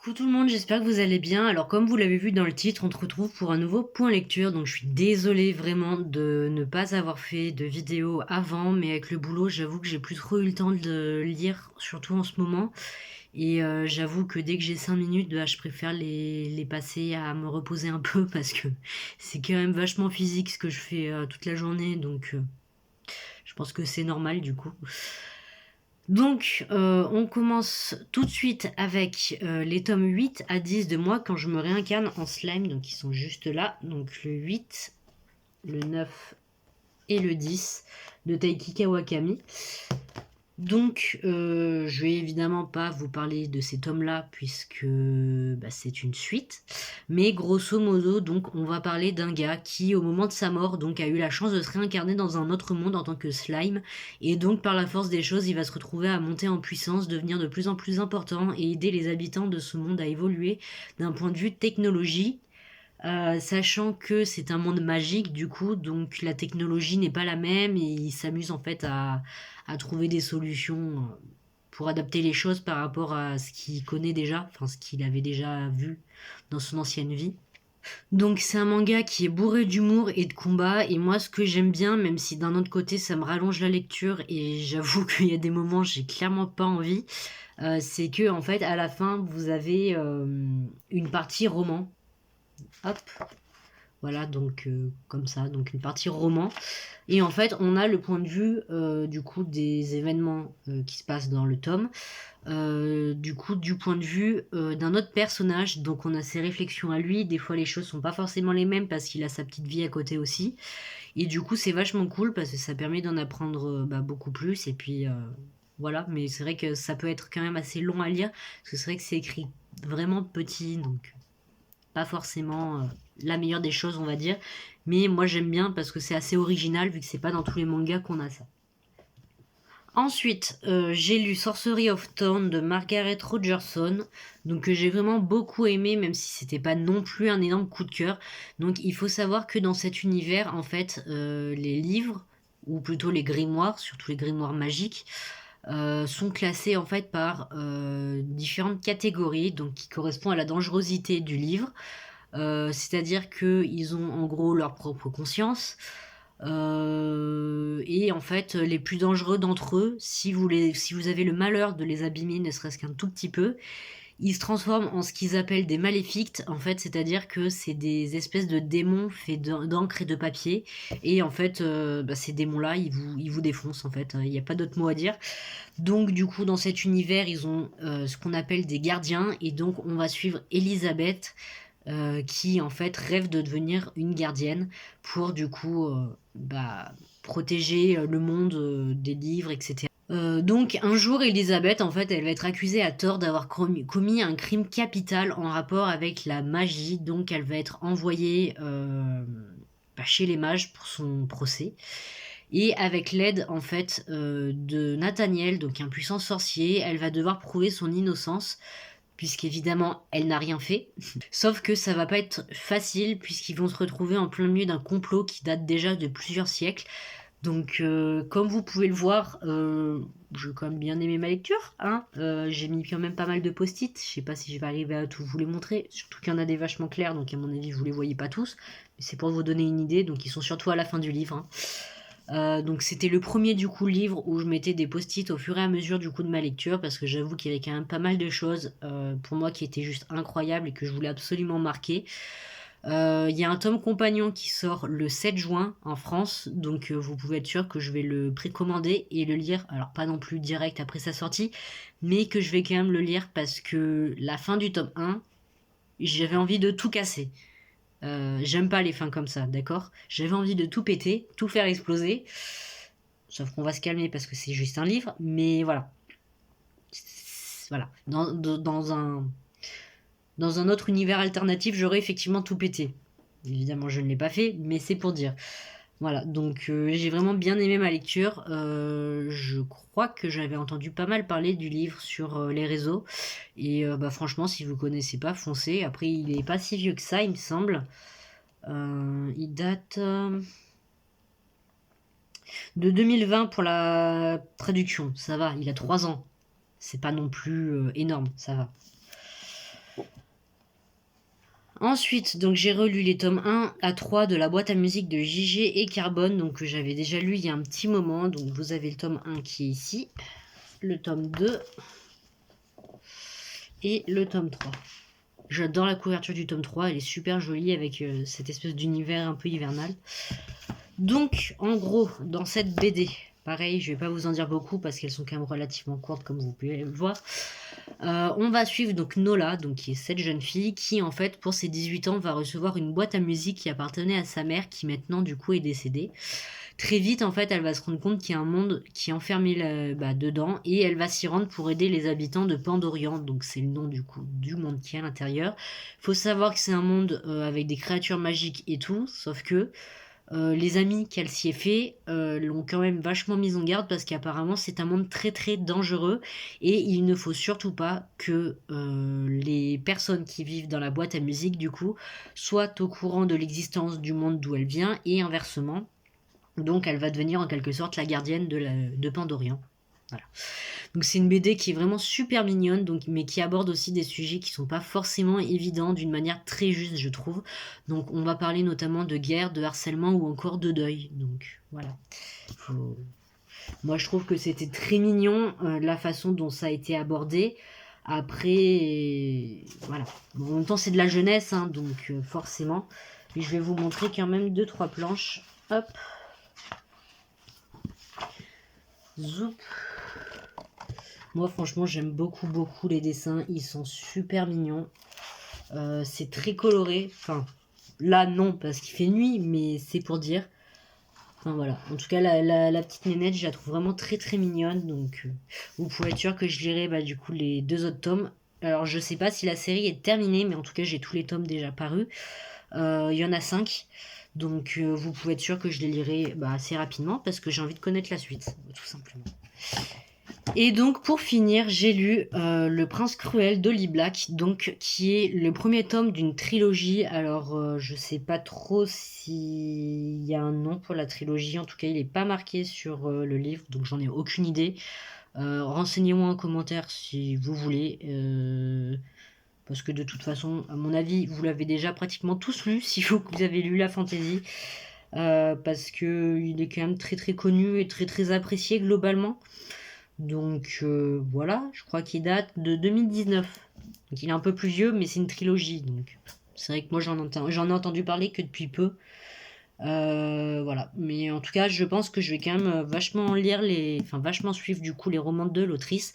Coucou tout le monde, j'espère que vous allez bien. Alors comme vous l'avez vu dans le titre, on se retrouve pour un nouveau point lecture. Donc je suis désolée vraiment de ne pas avoir fait de vidéo avant, mais avec le boulot, j'avoue que j'ai plus trop eu le temps de lire, surtout en ce moment. Et j'avoue que dès que j'ai 5 minutes, bah, je préfère les passer à me reposer un peu parce que c'est quand même vachement physique ce que je fais toute la journée. Donc je pense que c'est normal du coup. Donc, on commence tout de suite avec les tomes 8 à 10 de Moi quand je me réincarne en slime. Donc, ils sont juste là. Donc, le 8, le 9 et le 10 de Taiki Kawakami. Donc, je vais évidemment pas vous parler de ces tomes-là puisque c'est une suite. Mais grosso modo, donc, on va parler d'un gars qui, au moment de sa mort, donc, a eu la chance de se réincarner dans un autre monde en tant que slime. Et donc, par la force des choses, il va se retrouver à monter en puissance, devenir de plus en plus important et aider les habitants de ce monde à évoluer d'un point de vue technologie. Sachant que c'est un monde magique du coup, donc la technologie n'est pas la même et il s'amuse en fait à trouver des solutions pour adapter les choses par rapport à ce qu'il connaît déjà, enfin ce qu'il avait déjà vu dans son ancienne vie. Donc c'est un manga qui est bourré d'humour et de combat et moi ce que j'aime bien, même si d'un autre côté ça me rallonge la lecture et j'avoue qu'il y a des moments j'ai clairement pas envie, c'est que en fait à la fin vous avez une partie roman. Hop, voilà, donc comme ça, donc une partie roman. Et en fait, on a le point de vue du coup des événements qui se passent dans le tome. Du coup, du point de vue d'un autre personnage, donc on a ses réflexions à lui. Des fois, les choses sont pas forcément les mêmes parce qu'il a sa petite vie à côté aussi. Et du coup, c'est vachement cool parce que ça permet d'en apprendre beaucoup plus. Et puis voilà, mais c'est vrai que ça peut être quand même assez long à lire parce que c'est vrai que c'est écrit vraiment petit, donc pas forcément la meilleure des choses, on va dire. Mais moi, j'aime bien parce que c'est assez original, vu que c'est pas dans tous les mangas qu'on a ça. Ensuite, j'ai lu Sorcery of Thorn de Margaret Rogerson, donc que j'ai vraiment beaucoup aimé, même si c'était pas non plus un énorme coup de cœur. Donc il faut savoir que dans cet univers, en fait, les livres, ou plutôt les grimoires, surtout les grimoires magiques, sont classés en fait par différentes catégories, donc qui correspondent à la dangerosité du livre. C'est-à-dire qu'ils ont en gros leur propre conscience. Et en fait, les plus dangereux d'entre eux, si vous avez le malheur de les abîmer, ne serait-ce qu'un tout petit peu, ils se transforment en ce qu'ils appellent des maléfiques, en fait, c'est-à-dire que c'est des espèces de démons faits d'encre et de papier. Et en fait, ces démons-là, ils vous défoncent, en fait. Il n'y a pas d'autre mot à dire. Donc, du coup, dans cet univers, ils ont ce qu'on appelle des gardiens. Et donc, on va suivre Elisabeth, qui en fait rêve de devenir une gardienne pour du coup protéger le monde des livres, etc. Donc un jour, Elisabeth, en fait, elle va être accusée à tort d'avoir commis un crime capital en rapport avec la magie, donc elle va être envoyée chez les mages pour son procès. Et avec l'aide en fait de Nathaniel, donc un puissant sorcier, elle va devoir prouver son innocence puisqu'évidemment elle n'a rien fait. Sauf que ça va pas être facile puisqu'ils vont se retrouver en plein milieu d'un complot qui date déjà de plusieurs siècles. Donc comme vous pouvez le voir, j'ai quand même bien aimé ma lecture. Hein. J'ai mis quand même pas mal de post-it. Je sais pas si je vais arriver à tout vous les montrer. Surtout qu'il y en a des vachement clairs, donc à mon avis vous les voyez pas tous. Mais c'est pour vous donner une idée, donc ils sont surtout à la fin du livre. Hein. Donc c'était le premier du coup livre où je mettais des post-it au fur et à mesure du coup de ma lecture parce que j'avoue qu'il y avait quand même pas mal de choses pour moi qui étaient juste incroyables et que je voulais absolument marquer. Il y a un tome compagnon qui sort le 7 juin en France, donc vous pouvez être sûr que je vais le précommander et le lire, alors pas non plus direct après sa sortie, mais que je vais quand même le lire parce que la fin du tome 1, j'avais envie de tout casser. J'aime pas les fins comme ça, d'accord? J'avais envie de tout péter, tout faire exploser. Sauf qu'on va se calmer parce que c'est juste un livre, mais voilà. Voilà. Dans un autre univers alternatif, j'aurais effectivement tout pété. Évidemment, je ne l'ai pas fait, mais c'est pour dire. Voilà, donc j'ai vraiment bien aimé ma lecture. Je crois que j'avais entendu pas mal parler du livre sur les réseaux. Et franchement, si vous connaissez pas, foncez. Après, il est pas si vieux que ça, il me semble. Il date de 2020 pour la traduction. Ça va, il a 3 ans. C'est pas non plus énorme, ça va. Ensuite, donc j'ai relu les tomes 1 à 3 de la boîte à musique de JG et Carbone, donc que j'avais déjà lu il y a un petit moment. Donc vous avez le tome 1 qui est ici, le tome 2 et le tome 3. J'adore la couverture du tome 3, elle est super jolie avec cette espèce d'univers un peu hivernal. Donc, en gros, dans cette BD, pareil, je vais pas vous en dire beaucoup parce qu'elles sont quand même relativement courtes comme vous pouvez le voir. On va suivre donc Nola, donc qui est cette jeune fille qui en fait pour ses 18 ans va recevoir une boîte à musique qui appartenait à sa mère qui maintenant du coup est décédée. Très vite en fait elle va se rendre compte qu'il y a un monde qui est enfermé dedans et elle va s'y rendre pour aider les habitants de Pandorian, donc c'est le nom du coup du monde qui est à l'intérieur. Faut savoir que c'est un monde avec des créatures magiques et tout, sauf que les amis qu'elle s'y est fait l'ont quand même vachement mise en garde parce qu'apparemment c'est un monde très très dangereux et il ne faut surtout pas que les personnes qui vivent dans la boîte à musique du coup soient au courant de l'existence du monde d'où elle vient et inversement. Donc elle va devenir en quelque sorte la gardienne de Pandorian. Voilà. Donc c'est une BD qui est vraiment super mignonne, donc, mais qui aborde aussi des sujets qui sont pas forcément évidents d'une manière très juste, je trouve. Donc on va parler notamment de guerre, de harcèlement ou encore de deuil. Donc voilà. Moi je trouve que c'était très mignon la façon dont ça a été abordé. Après, voilà. Bon, en même temps c'est de la jeunesse, hein, donc forcément. Et je vais vous montrer quand même 2-3 planches. Hop. Zoup. Moi franchement j'aime beaucoup les dessins, ils sont super mignons. C'est très coloré, enfin là non parce qu'il fait nuit mais c'est pour dire. Enfin voilà, en tout cas la petite nénette je la trouve vraiment très mignonne, donc vous pouvez être sûr que je lirai du coup les 2 autres tomes. Alors je sais pas si la série est terminée mais en tout cas j'ai tous les tomes déjà parus. Il y en a 5. Donc vous pouvez être sûr que je les lirai assez rapidement parce que j'ai envie de connaître la suite, tout simplement. Et donc pour finir, j'ai lu Le Prince Cruel d'Holly Black, donc qui est le premier tome d'une trilogie. Alors je sais pas trop s'il y a un nom pour la trilogie, en tout cas il n'est pas marqué sur le livre, donc j'en ai aucune idée. Renseignez-moi en commentaire si vous voulez, parce que de toute façon, à mon avis, vous l'avez déjà pratiquement tous lu, si vous avez lu la fantasy, parce que il est quand même très connu et très apprécié globalement. Donc voilà, je crois qu'il date de 2019. Donc il est un peu plus vieux, mais c'est une trilogie. Donc c'est vrai que moi j'en ai entendu parler que depuis peu. Voilà. Mais en tout cas, je pense que je vais quand même vachement lire vachement suivre du coup les romans de l'autrice.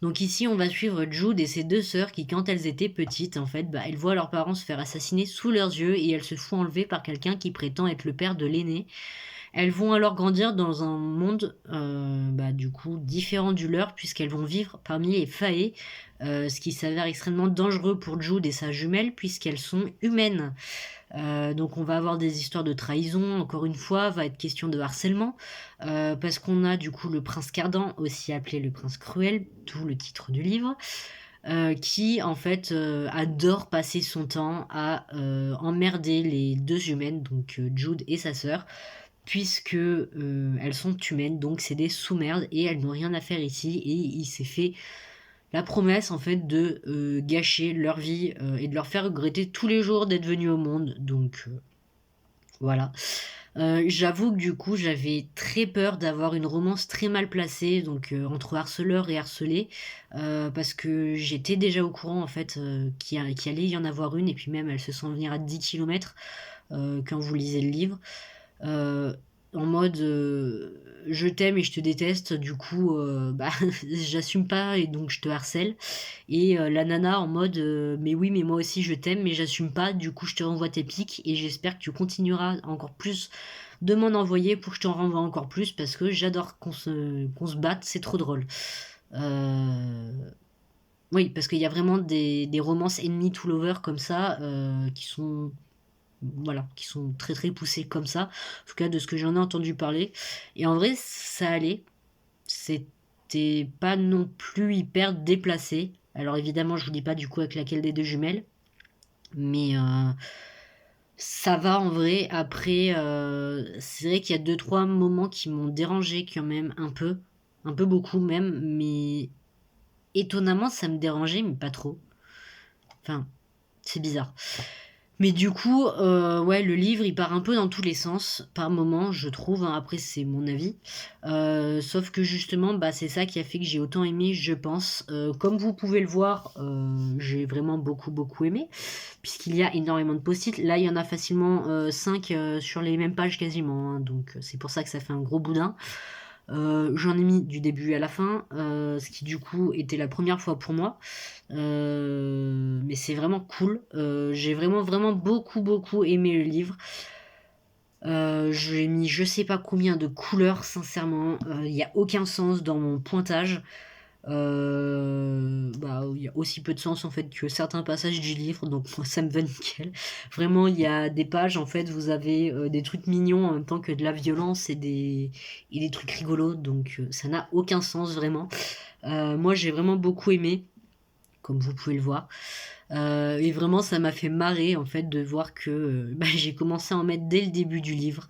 Donc ici, on va suivre Jude et ses 2 sœurs qui, quand elles étaient petites, en fait, elles voient leurs parents se faire assassiner sous leurs yeux et elles se font enlever par quelqu'un qui prétend être le père de l'aîné. Elles vont alors grandir dans un monde du coup différent du leur puisqu'elles vont vivre parmi les Fae, ce qui s'avère extrêmement dangereux pour Jude et sa jumelle puisqu'elles sont humaines. Donc on va avoir des histoires de trahison, encore une fois, va être question de harcèlement, parce qu'on a du coup le prince Cardan, aussi appelé le prince cruel, d'où le titre du livre, qui en fait adore passer son temps à emmerder les 2 humaines, donc Jude et sa sœur, puisque elles sont humaines, donc c'est des sous-merdes et elles n'ont rien à faire ici, et il s'est fait la promesse en fait de gâcher leur vie et de leur faire regretter tous les jours d'être venus au monde. Donc voilà. J'avoue que du coup j'avais très peur d'avoir une romance très mal placée, donc entre harceleur et harcelé, parce que j'étais déjà au courant en fait qu'il allait y en avoir une, et puis même elle se sent venir à 10 km quand vous lisez le livre. Euh, En mode je t'aime et je te déteste, du coup j'assume pas et donc je te harcèle. Et la nana en mode mais oui, mais moi aussi je t'aime, mais j'assume pas, du coup je te renvoie tes pics et j'espère que tu continueras encore plus de m'en envoyer pour que je t'en renvoie encore plus parce que j'adore qu'on se batte, c'est trop drôle. Euh, Oui, parce qu'il y a vraiment des romances ennemies to lover comme ça qui sont voilà, qui sont très poussés comme ça, en tout cas de ce que j'en ai entendu parler. Et en vrai, ça allait, c'était pas non plus hyper déplacé. Alors évidemment, je vous dis pas du coup avec laquelle des 2 jumelles, mais ça va en vrai. Après, c'est vrai qu'il y a 2-3 moments qui m'ont dérangé quand même un peu beaucoup même, mais étonnamment ça me dérangeait, mais pas trop. Enfin, c'est bizarre. Mais du coup, ouais, le livre, il part un peu dans tous les sens, par moments, je trouve, hein. Après, c'est mon avis. Sauf que justement, bah, c'est ça qui a fait que j'ai autant aimé, je pense. Comme vous pouvez le voir, j'ai vraiment beaucoup, beaucoup aimé, puisqu'il y a énormément de post-it. Là, il y en a facilement 5 sur les mêmes pages quasiment, hein, donc c'est pour ça que ça fait un gros boudin. J'en ai mis du début à la fin, ce qui du coup était la première fois pour moi. Mais c'est vraiment cool. J'ai vraiment, vraiment beaucoup, beaucoup aimé le livre. J'ai mis je sais pas combien de couleurs, sincèrement. Il n'y a aucun sens dans mon pointage. Bah, il y a aussi peu de sens en fait que certains passages du livre, donc moi ça me va nickel. Vraiment, il y a des pages, en fait, vous avez des trucs mignons en même temps que de la violence et des trucs rigolos, donc ça n'a aucun sens vraiment. Moi j'ai vraiment beaucoup aimé, comme vous pouvez le voir. Et vraiment, ça m'a fait marrer en fait de voir que bah, j'ai commencé à en mettre dès le début du livre.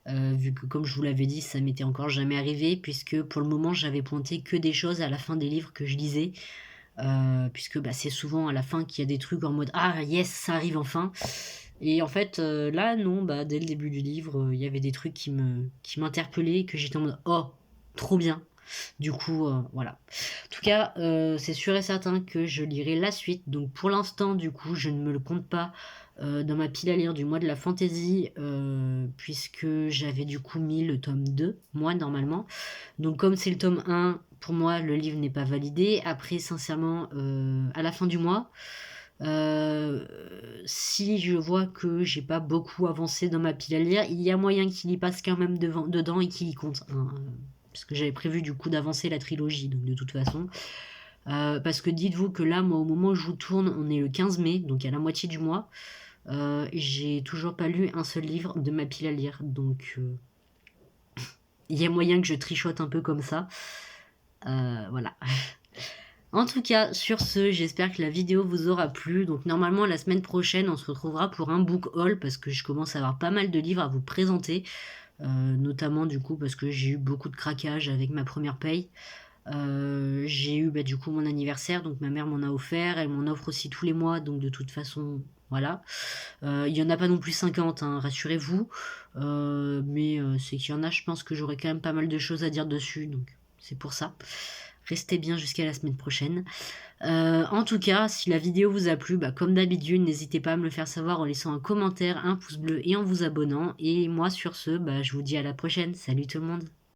Vu que comme je vous l'avais dit, ça m'était encore jamais arrivé, puisque pour le moment j'avais pointé que des choses à la fin des livres que je lisais, puisque bah, c'est souvent à la fin qu'il y a des trucs en mode ah yes ça arrive enfin. Et en fait là non, bah, dès le début du livre il y avait des trucs qui m'interpellaient, que j'étais en mode oh trop bien. Du coup, voilà. En tout cas, c'est sûr et certain que je lirai la suite. Donc pour l'instant, du coup, je ne me le compte pas dans ma pile à lire du mois de la fantasy, puisque j'avais du coup mis le tome 2, moi, normalement. Donc comme c'est le tome 1, pour moi, le livre n'est pas validé. Après, sincèrement, à la fin du mois, euh, si je vois que j'ai pas beaucoup avancé dans ma pile à lire, il y a moyen qu'il y passe quand même dedans et qu'il y compte, hein, parce que j'avais prévu du coup d'avancer la trilogie, donc de toute façon. Parce que dites-vous que là, moi, au moment où je vous tourne, on est le 15 mai, donc à la moitié du mois. J'ai toujours pas lu un seul livre de ma pile à lire, donc il y a moyen que je trichote un peu comme ça. Voilà. En tout cas, sur ce, j'espère que la vidéo vous aura plu. Donc normalement, la semaine prochaine, on se retrouvera pour un book haul, parce que je commence à avoir pas mal de livres à vous présenter. Notamment du coup parce que j'ai eu beaucoup de craquages avec ma première paye. J'ai eu bah, du coup mon anniversaire, donc ma mère m'en a offert, elle m'en offre aussi tous les mois, donc de toute façon, voilà. Il y en a pas non plus 50, hein, rassurez-vous. Mais c'est qu'il y en a, je pense que j'aurai quand même pas mal de choses à dire dessus, donc c'est pour ça. Restez bien jusqu'à la semaine prochaine. En tout cas, si la vidéo vous a plu, bah, comme d'habitude, n'hésitez pas à me le faire savoir en laissant un commentaire, un pouce bleu et en vous abonnant. Et moi, sur ce, bah, je vous dis à la prochaine. Salut tout le monde!